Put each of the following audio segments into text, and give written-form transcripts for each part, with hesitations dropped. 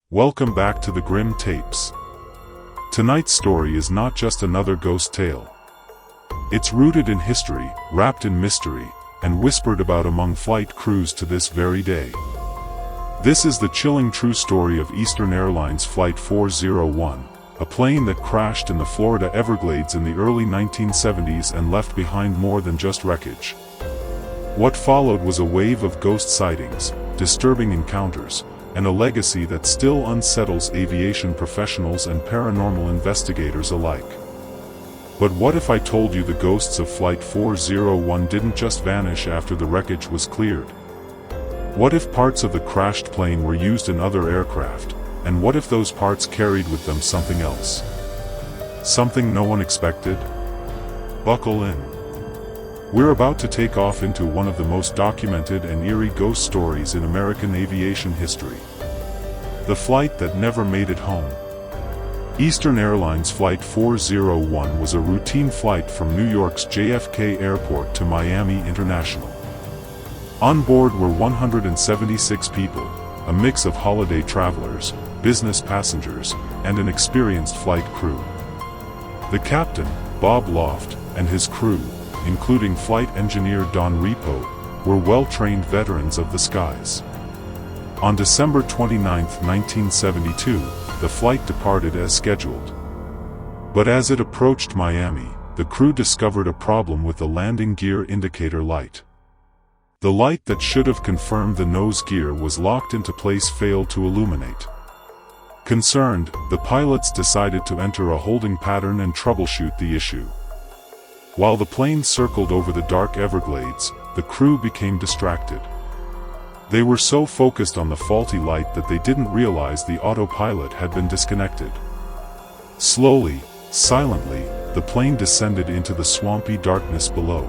Welcome back to the Grim Tapes. Tonight's story is not just another ghost tale. It's rooted in history, wrapped in mystery, and whispered about among flight crews to this very day. This is the chilling true story of Eastern Airlines Flight 401, a plane that crashed in the Florida Everglades in the early 1970s and left behind more than just wreckage. What followed was a wave of ghost sightings, disturbing encounters, and a legacy that still unsettles aviation professionals and paranormal investigators alike. But what if I told you the ghosts of Flight 401 didn't just vanish after the wreckage was cleared? What if parts of the crashed plane were used in other aircraft, and what if those parts carried with them something else? Something no one expected? Buckle in. We're about to take off into one of the most documented and eerie ghost stories in American aviation history. The flight that never made it home. Eastern Airlines Flight 401 was a routine flight from New York's JFK Airport to Miami International. On board were 176 people, a mix of holiday travelers, business passengers, and an experienced flight crew. The captain, Bob Loft, and his crew, including flight engineer Don Repo, were well-trained veterans of the skies. On December 29, 1972, the flight departed as scheduled. But as it approached Miami, the crew discovered a problem with the landing gear indicator light. The light that should have confirmed the nose gear was locked into place failed to illuminate. Concerned, the pilots decided to enter a holding pattern and troubleshoot the issue. While the plane circled over the dark Everglades, the crew became distracted. They were so focused on the faulty light that they didn't realize the autopilot had been disconnected. Slowly, silently, the plane descended into the swampy darkness below.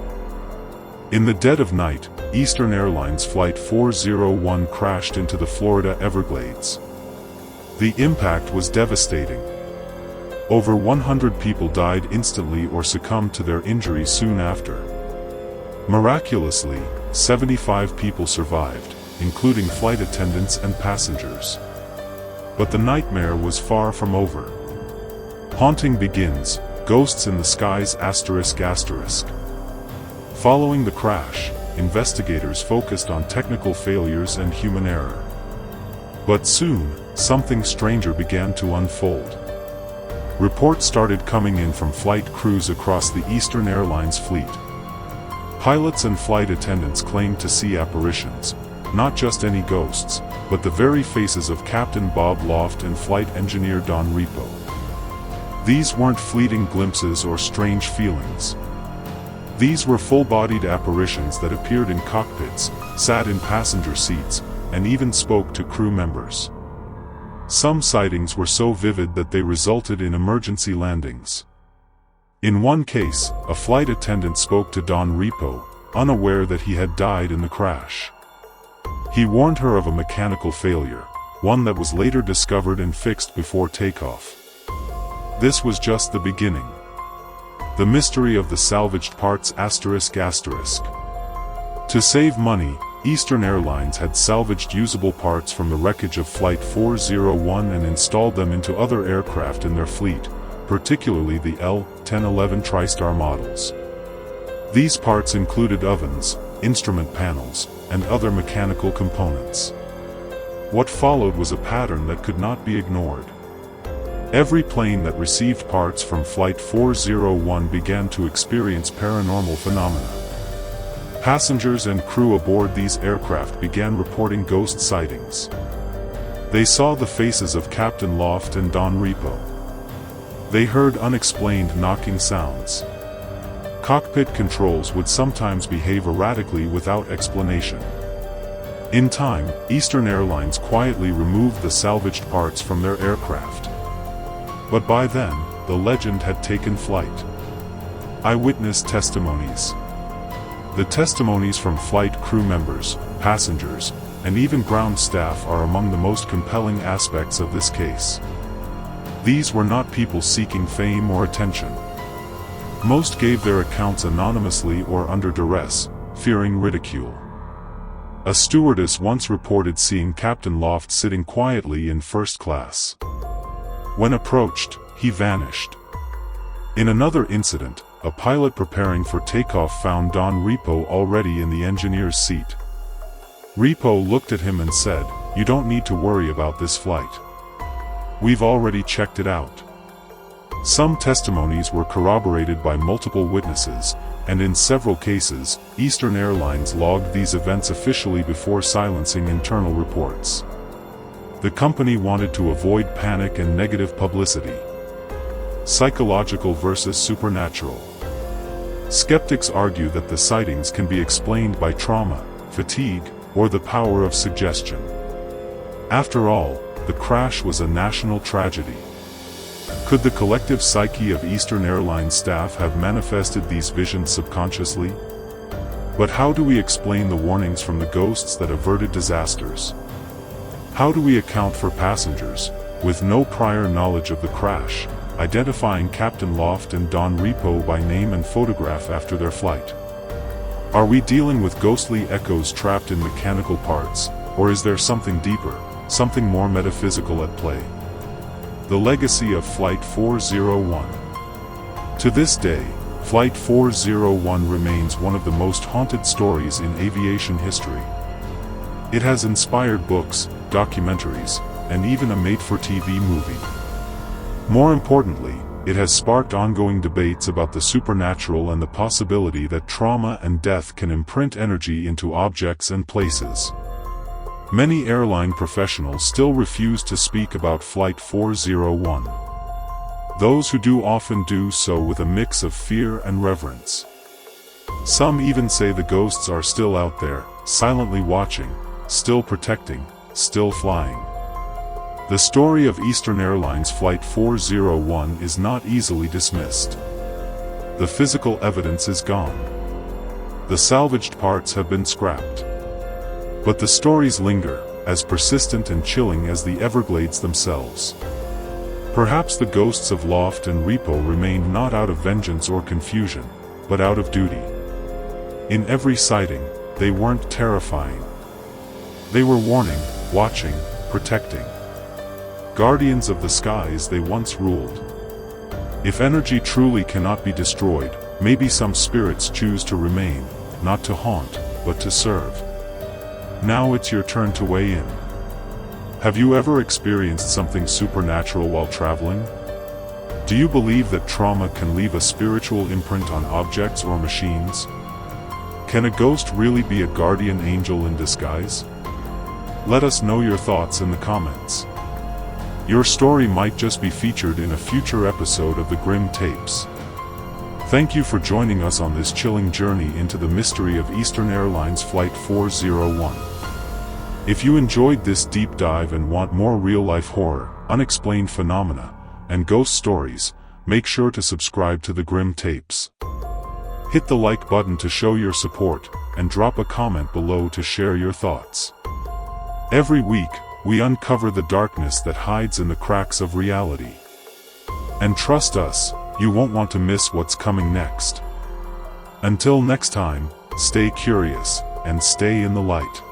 In the dead of night, Eastern Airlines Flight 401 crashed into the Florida Everglades. The impact was devastating. Over 100 people died instantly or succumbed to their injuries soon after. Miraculously, 75 people survived, including flight attendants and passengers. But the nightmare was far from over. Haunting begins, ghosts in the skies ***. Following the crash, investigators focused on technical failures and human error. But soon, something stranger began to unfold. Reports started coming in from flight crews across the Eastern Airlines fleet. Pilots and flight attendants claimed to see apparitions, not just any ghosts, but the very faces of Captain Bob Loft and flight engineer Don Repo. These weren't fleeting glimpses or strange feelings. These were full-bodied apparitions that appeared in cockpits, sat in passenger seats, and even spoke to crew members. Some sightings were so vivid that they resulted in emergency landings. In one case, a flight attendant spoke to Don Repo, unaware that he had died in the crash. He warned her of a mechanical failure, one that was later discovered and fixed before takeoff. This was just the beginning. The mystery of the salvaged parts ***. To save money, Eastern Airlines had salvaged usable parts from the wreckage of Flight 401 and installed them into other aircraft in their fleet, particularly the L-1011 TriStar models. These parts included ovens, instrument panels, and other mechanical components. What followed was a pattern that could not be ignored. Every plane that received parts from Flight 401 began to experience paranormal phenomena. Passengers and crew aboard these aircraft began reporting ghost sightings. They saw the faces of Captain Loft and Don Repo. They heard unexplained knocking sounds. Cockpit controls would sometimes behave erratically without explanation. In time, Eastern Airlines quietly removed the salvaged parts from their aircraft. But by then, the legend had taken flight. Eyewitness testimonies. The testimonies from flight crew members, passengers, and even ground staff are among the most compelling aspects of this case. These were not people seeking fame or attention. Most gave their accounts anonymously or under duress, fearing ridicule. A stewardess once reported seeing Captain Loft sitting quietly in first class. When approached, he vanished. In another incident, a pilot preparing for takeoff found Don Repo already in the engineer's seat. Repo looked at him and said, "You don't need to worry about this flight. We've already checked it out." Some testimonies were corroborated by multiple witnesses, and in several cases, Eastern Airlines logged these events officially before silencing internal reports. The company wanted to avoid panic and negative publicity. Psychological versus supernatural. Skeptics argue that the sightings can be explained by trauma, fatigue, or the power of suggestion. After all, the crash was a national tragedy. Could the collective psyche of Eastern Airlines staff have manifested these visions subconsciously? But how do we explain the warnings from the ghosts that averted disasters? How do we account for passengers, with no prior knowledge of the crash, identifying Captain Loft and Don Repo by name and photograph after their flight? Are we dealing with ghostly echoes trapped in mechanical parts, or is there something deeper, something more metaphysical at play? The legacy of Flight 401. To this day, Flight 401 remains one of the most haunted stories in aviation history. It has inspired books, documentaries, and even a made-for-TV movie. More importantly, it has sparked ongoing debates about the supernatural and the possibility that trauma and death can imprint energy into objects and places. Many airline professionals still refuse to speak about Flight 401. Those who do often do so with a mix of fear and reverence. Some even say the ghosts are still out there, silently watching, still protecting, still flying. The story of Eastern Airlines Flight 401 is not easily dismissed. The physical evidence is gone. The salvaged parts have been scrapped. But the stories linger, as persistent and chilling as the Everglades themselves. Perhaps the ghosts of Loft and Repo remained not out of vengeance or confusion, but out of duty. In every sighting, they weren't terrifying. They were warning, watching, protecting. Guardians of the skies they once ruled. If energy truly cannot be destroyed, maybe some spirits choose to remain, not to haunt, but to serve. Now it's your turn to weigh in. Have you ever experienced something supernatural while traveling? Do you believe that trauma can leave a spiritual imprint on objects or machines? Can a ghost really be a guardian angel in disguise? Let us know your thoughts in the comments. Your story might just be featured in a future episode of the Grim Tapes. Thank you for joining us on this chilling journey into the mystery of Eastern Airlines Flight 401. If you enjoyed this deep dive and want more real-life horror, unexplained phenomena, and ghost stories, make sure to subscribe to the Grim Tapes. Hit the like button to show your support, and drop a comment below to share your thoughts. Every week, we uncover the darkness that hides in the cracks of reality. And trust us, you won't want to miss what's coming next. Until next time, stay curious, and stay in the light.